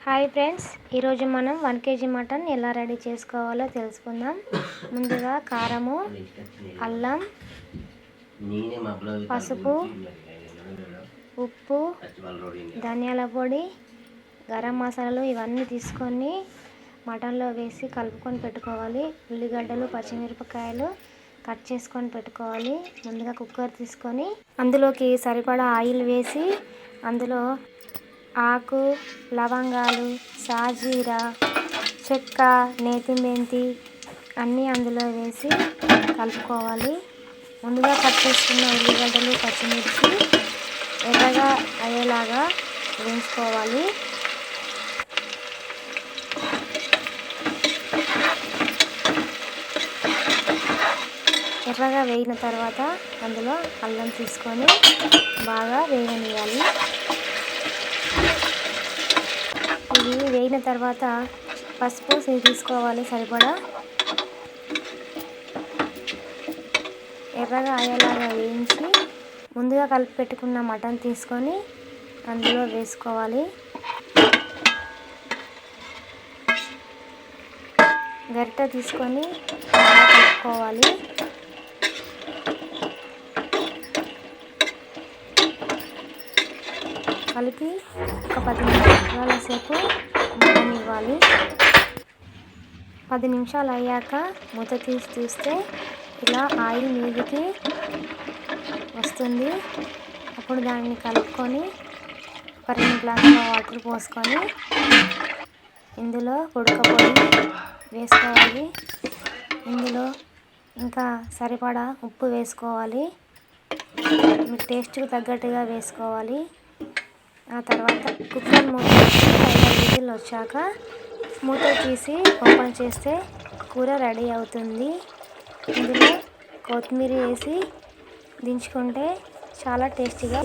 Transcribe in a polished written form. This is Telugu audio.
హాయ్ ఫ్రెండ్స్, ఈరోజు మనం 1 kg మటన్ ఎలా రెడీ చేసుకోవాలో తెలుసుకుందాం. ముందుగా కారము, అల్లం, పసుపు, ఉప్పు, ధనియాల పొడి, గరం మసాలాలు ఇవన్నీ తీసుకొని మటన్లో వేసి కలుపుకొని పెట్టుకోవాలి. ఉల్లిగడ్డలు, పచ్చిమిరపకాయలు కట్ చేసుకొని పెట్టుకోవాలి. ముందుగా కుక్కర్ తీసుకొని అందులోకి సరిపడా ఆయిల్ వేసి అందులో ఆకు, లవంగాలు, సాజీరా, చెక్క, నేతి మెంతి అన్నీ అందులో వేసి కలుపుకోవాలి. ముందుగా కట్ చేసుకున్న ఉల్లిగడ్డలు, పచ్చిమిర్చి ఎర్రగా అయ్యేలాగా వేయించుకోవాలి. ఎర్రగా వేగిన తర్వాత అందులో అల్లం తీసుకొని బాగా వేగనియాలి. ఇది వేగిన తర్వాత పసుపు తీసుకోవాలి సరిపడా. ఎర్రగా అయ్యేలాగా వేయించి ముందుగా కలిపి పెట్టుకున్న మటన్ తీసుకొని అందులో వేసుకోవాలి. గరిటె తీసుకొని బాగా కలుపుకోవాలి. కలిపి ఒక 10 నిమిషాల సేపు మగ్గనివ్వాలి. 10 నిమిషాలు అయ్యాక మూత తీసి చూస్తే ఇలా ఆయిల్ మీదికి వస్తుంది. అప్పుడు దాన్ని కలుపుకొని ఒక 2 గ్లాసుల వాటర్ పోసుకొని ఇందులో ఉడకబోయి వేసుకోవాలి. ఇందులో ఇంకా సరిపడా ఉప్పు వేసుకోవాలి. మీ టేస్ట్కి తగ్గట్టుగా వేసుకోవాలి. ఆ తర్వాత కుక్కర్ మూత 5 విజిల్ వచ్చాక మూత తీసి ఓపెన్ చేస్తే కూర రెడీ అవుతుంది. ఇందులో కొత్తిమీర వేసి దించుకుంటే చాలా టేస్టీగా